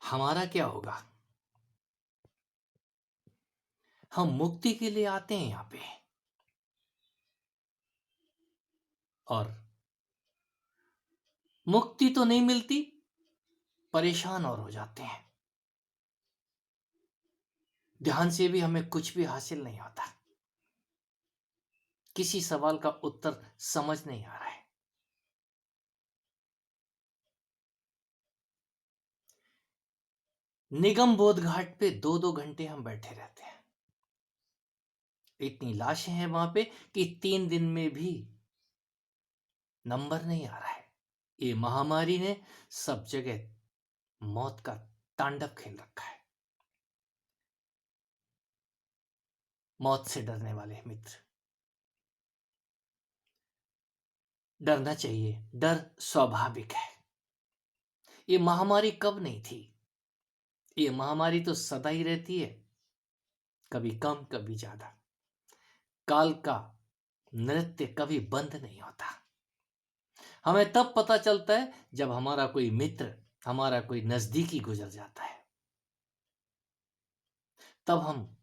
हमारा क्या होगा? हम मुक्ति के लिए आते हैं यहां पे, और मुक्ति तो नहीं मिलती, परेशान और हो जाते हैं। ध्यान से भी हमें कुछ भी हासिल नहीं होता, किसी सवाल का उत्तर समझ नहीं आ रहा है। निगम बोध घाट पे 2-2 घंटे हम बैठे रहते हैं। इतनी लाशें हैं वहां पे कि 3 दिन में भी नंबर नहीं आ रहा है। ये महामारी ने सब जगह मौत का तांडव खेल रखा है। मौत से डरने वाले मित्र, डरना चाहिए, डर स्वाभाविक है। ये महामारी कब नहीं थी? ये महामारी तो सदा ही रहती है, कभी कम कभी ज्यादा। काल का नृत्य कभी बंद नहीं होता। हमें तब पता चलता है जब हमारा कोई मित्र, हमारा कोई नजदीकी गुजर जाता है। तब हम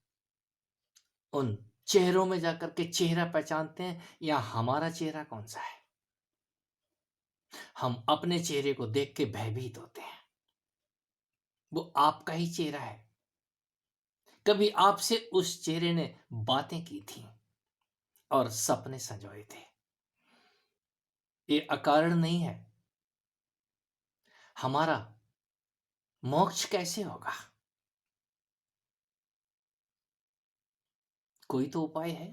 उन चेहरों में जाकर के चेहरा पहचानते हैं, या हमारा चेहरा कौन सा है। हम अपने चेहरे को देख के भयभीत होते हैं। वो आपका ही चेहरा है। कभी आपसे उस चेहरे ने बातें की थी और सपने संजोए थे। ये अकारण नहीं है। हमारा मोक्ष कैसे होगा? कोई तो उपाय है।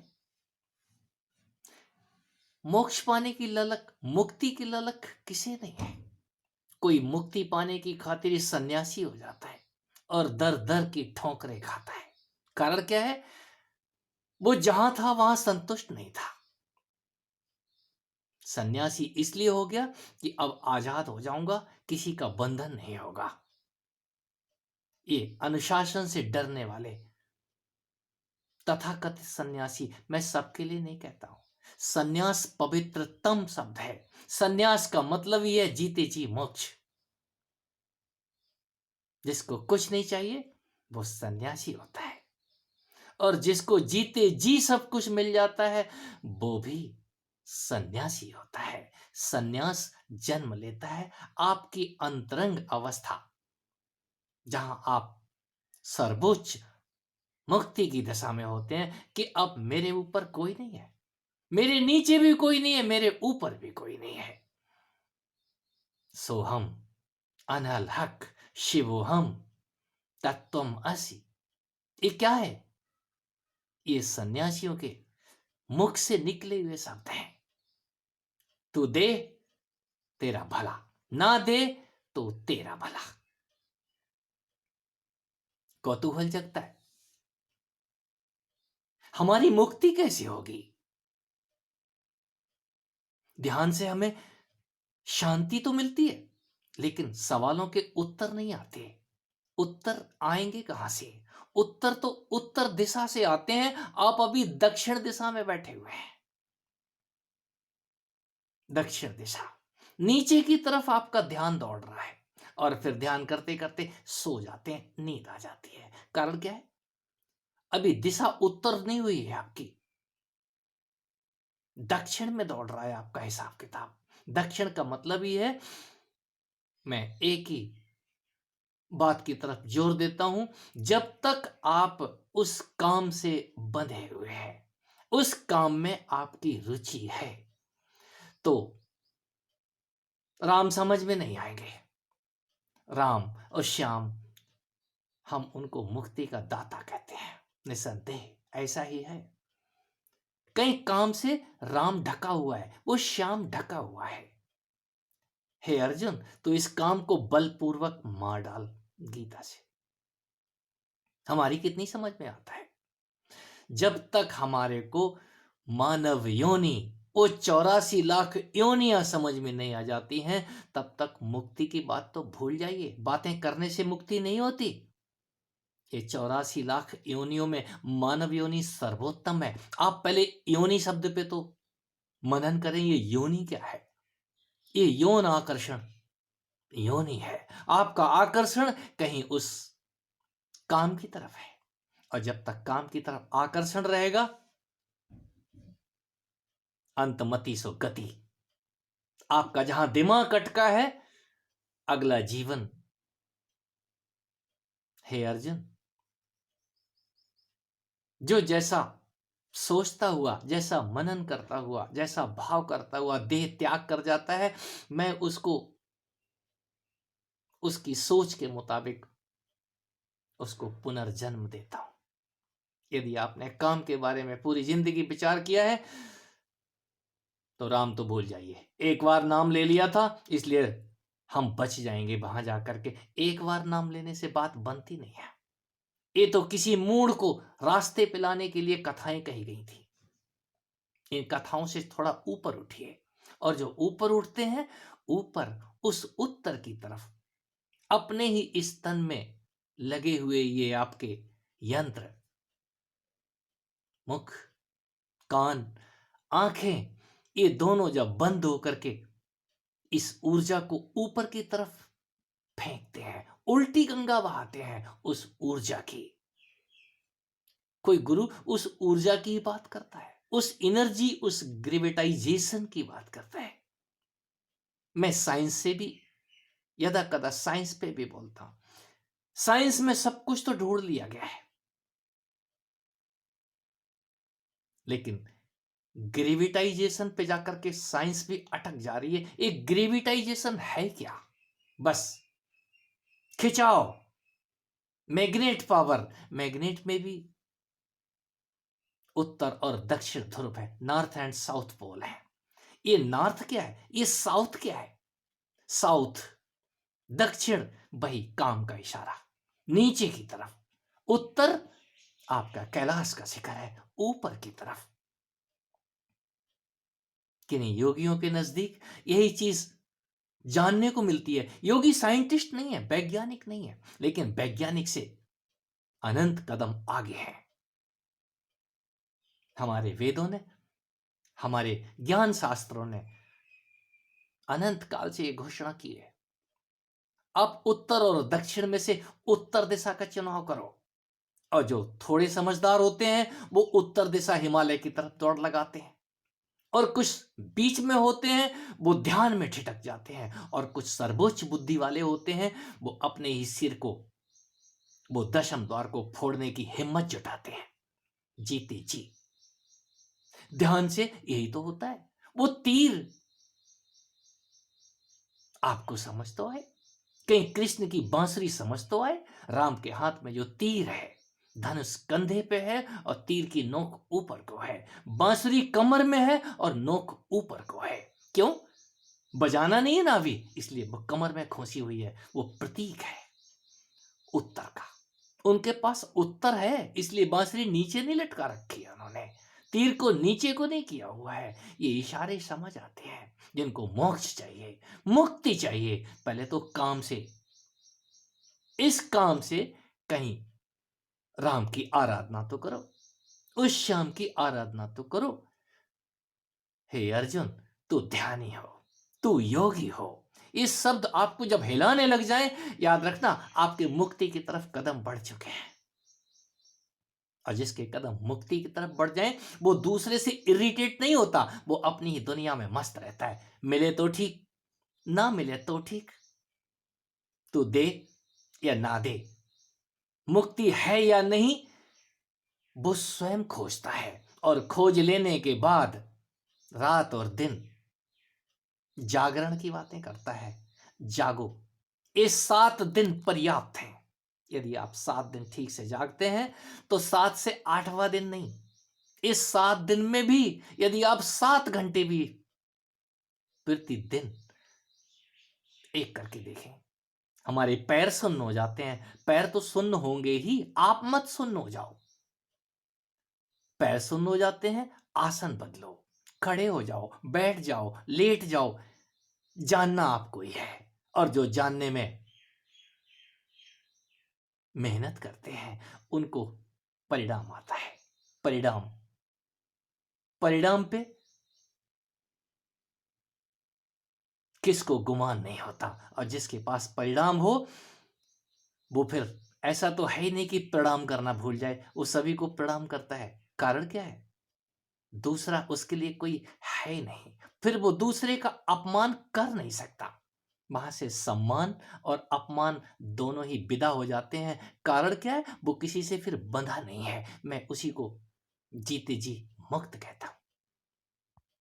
मोक्ष पाने की ललक, मुक्ति की ललक किसे नहीं है? कोई मुक्ति पाने की खातिर सन्यासी हो जाता है और दर दर की ठोकरें खाता है। कारण क्या है? वो जहां था वहां संतुष्ट नहीं था। सन्यासी इसलिए हो गया कि अब आजाद हो जाऊंगा, किसी का बंधन नहीं होगा। ये अनुशासन से डरने वाले तथाकथित सन्यासी, मैं सबके लिए नहीं कहता हूं। सन्यास पवित्रतम शब्द है। सन्यास का मतलब ही है जीते जी मोक्ष। जिसको कुछ नहीं चाहिए वो सन्यासी होता है, और जिसको जीते जी सब कुछ मिल जाता है वो भी सन्यासी होता है। सन्यास जन्म लेता है आपकी अंतरंग अवस्था, जहां आप सर्वोच्च मुक्ति की दशा में होते हैं कि अब मेरे ऊपर कोई नहीं है, मेरे नीचे भी कोई नहीं है, मेरे ऊपर भी कोई नहीं है। सोहम अनल हक शिवोहम तत्वम असि। ये क्या है? ये सन्यासियों के मुख से निकले हुए शब्द हैं। तू दे, तेरा भला, ना दे तो तेरा भला। कौतूहल जगता है, हमारी मुक्ति कैसे होगी? ध्यान से हमें शांति तो मिलती है, लेकिन सवालों के उत्तर नहीं आते। उत्तर आएंगे कहां से? उत्तर तो उत्तर दिशा से आते हैं। आप अभी दक्षिण दिशा में बैठे हुए हैं। दक्षिण दिशा, नीचे की तरफ आपका ध्यान दौड़ रहा है, और फिर ध्यान करते करते सो जाते हैं, नींद आ जाती है। कारण क्या है? अभी दिशा उत्तर नहीं हुई है आपकी, दक्षिण में दौड़ रहा है आपका हिसाब किताब। दक्षिण का मतलब ही है, मैं एक ही बात की तरफ जोर देता हूं, जब तक आप उस काम से बंधे हुए हैं, उस काम में आपकी रुचि है, तो राम समझ में नहीं आएंगे। राम और श्याम, हम उनको मुक्ति का दाता कहते हैं। निसंदेह ऐसा ही है। कई काम से राम ढका हुआ है, वो श्याम ढका हुआ है। हे अर्जुन, तो इस काम को बलपूर्वक मार डाल। गीता से हमारी कितनी समझ में आता है। जब तक हमारे को मानव योनि, वो 84 लाख योनियां समझ में नहीं आ जाती हैं, तब तक मुक्ति की बात तो भूल जाइए। बातें करने से मुक्ति नहीं होती। ये 84 लाख योनियों में मानव योनि सर्वोत्तम है। आप पहले योनि शब्द पे तो मनन करें, ये योनि क्या है? ये यौन आकर्षण, योनि है। आपका आकर्षण कहीं उस काम की तरफ है, और जब तक काम की तरफ आकर्षण रहेगा, अंतमति सो गति। आपका जहां दिमाग अटका है, अगला जीवन, हे अर्जुन, जो जैसा सोचता हुआ, जैसा मनन करता हुआ, जैसा भाव करता हुआ देह त्याग कर जाता है, मैं उसको उसकी सोच के मुताबिक उसको पुनर्जन्म देता हूं। यदि आपने काम के बारे में पूरी जिंदगी विचार किया है, तो राम तो भूल जाइए। एक बार नाम ले लिया था, इसलिए हम बच जाएंगे वहां जाकर के। एक बार नाम लेने से बात बनती नहीं है। ये तो किसी मूड को रास्ते पे लाने के लिए कथाएं कही गई थी। इन कथाओं से थोड़ा ऊपर उठिए, और जो ऊपर उठते हैं, ऊपर उस उत्तर की तरफ, अपने ही स्तन में लगे हुए ये आपके यंत्र, मुख, कान, आंखें, ये दोनों जब बंद होकर के इस ऊर्जा को ऊपर की तरफ फेंकते हैं, उल्टी गंगा बहाते हैं उस ऊर्जा की। कोई गुरु उस ऊर्जा की बात करता है, उस एनर्जी, उस ग्रेविटाइजेशन की बात करता है। मैं साइंस से भी, यदा कदा साइंस पे भी बोलता हूं। साइंस में सब कुछ तो ढूंढ लिया गया है, लेकिन ग्रेविटाइजेशन पे जाकर के साइंस भी अटक जा रही है। एक ग्रेविटाइजेशन है क्या? बस खिंचाव, मैग्नेट पावर। मैग्नेट में भी उत्तर और दक्षिण ध्रुव है, नॉर्थ एंड साउथ पोल है। ये नॉर्थ क्या है, ये साउथ क्या है? साउथ, दक्षिण, वही काम का इशारा नीचे की तरफ। उत्तर आपका कैलाश का शिखर है, ऊपर की तरफ। किन्हीं योगियों के नजदीक यही चीज जानने को मिलती है। योगी साइंटिस्ट नहीं है, वैज्ञानिक नहीं है, लेकिन वैज्ञानिक से अनंत कदम आगे है। हमारे वेदों ने, हमारे ज्ञान शास्त्रों ने अनंत काल से यह घोषणा की है। अब उत्तर और दक्षिण में से उत्तर दिशा का चुनाव करो। और जो थोड़े समझदार होते हैं, वो उत्तर दिशा हिमालय की तरफ दौड़ लगाते हैं, और कुछ बीच में होते हैं, वो ध्यान में ठिठक जाते हैं, और कुछ सर्वोच्च बुद्धि वाले होते हैं, वो अपने ही सिर को, वो दशम द्वार को फोड़ने की हिम्मत जुटाते हैं। जीते जी ध्यान से यही तो होता है। वो तीर आपको समझ तो आए, कहीं कृष्ण की बांसुरी समझ तो आए। राम के हाथ में जो तीर है, धनुष कंधे पे है और तीर की नोक ऊपर को है। बांसुरी कमर में है और नोक ऊपर को है। क्यों? बजाना नहीं है ना अभी, इसलिए वो कमर में खोसी हुई है। वो प्रतीक है उत्तर का। उनके पास उत्तर है, इसलिए बांसुरी नीचे नहीं लटका रखी है उन्होंने, तीर को नीचे को नहीं किया हुआ है। ये इशारे समझ आते हैं। जिनको मोक्ष चाहिए, मुक्ति चाहिए, पहले तो काम से, इस काम से कहीं राम की आराधना तो करो, उस श्याम की आराधना तो करो। हे अर्जुन, तू ध्यानी हो, तू योगी हो। ये शब्द आपको जब हिलाने लग जाए, याद रखना आपके मुक्ति की तरफ कदम बढ़ चुके हैं। और जिसके कदम मुक्ति की तरफ बढ़ जाएं, वो दूसरे से इरिटेट नहीं होता, वो अपनी ही दुनिया में मस्त रहता है। मिले तो ठीक, ना मिले तो ठीक, तू दे या ना दे, मुक्ति है या नहीं, वो स्वयं खोजता है। और खोज लेने के बाद रात और दिन जागरण की बातें करता है। जागो, ये 7 दिन पर्याप्त हैं। यदि आप 7 दिन ठीक से जागते हैं, तो 7 से 8वां दिन नहीं, इस 7 दिन में भी यदि आप 7 घंटे भी प्रतिदिन एक करके देखें, हमारे पैर सुन्न हो जाते हैं। पैर तो सुन्न होंगे ही, आप मत सुन्न हो जाओ। पैर सुन्न हो जाते हैं, आसन बदलो, खड़े हो जाओ, बैठ जाओ, लेट जाओ। जानना आपको ही है, और जो जानने में मेहनत करते हैं, उनको परिणाम आता है। परिणाम, परिणाम पे किसको गुमान नहीं होता। और जिसके पास परिणाम हो, वो फिर ऐसा तो है ही नहीं कि प्रणाम करना भूल जाए, वो सभी को प्रणाम करता है। कारण क्या है? दूसरा उसके लिए कोई है ही नहीं, फिर वो दूसरे का अपमान कर नहीं सकता। वहाँ से सम्मान और अपमान दोनों ही विदा हो जाते हैं। कारण क्या है? वो किसी से फिर बंधा नहीं है। मैं उसी को जीते जी मुक्त कहता हूँ।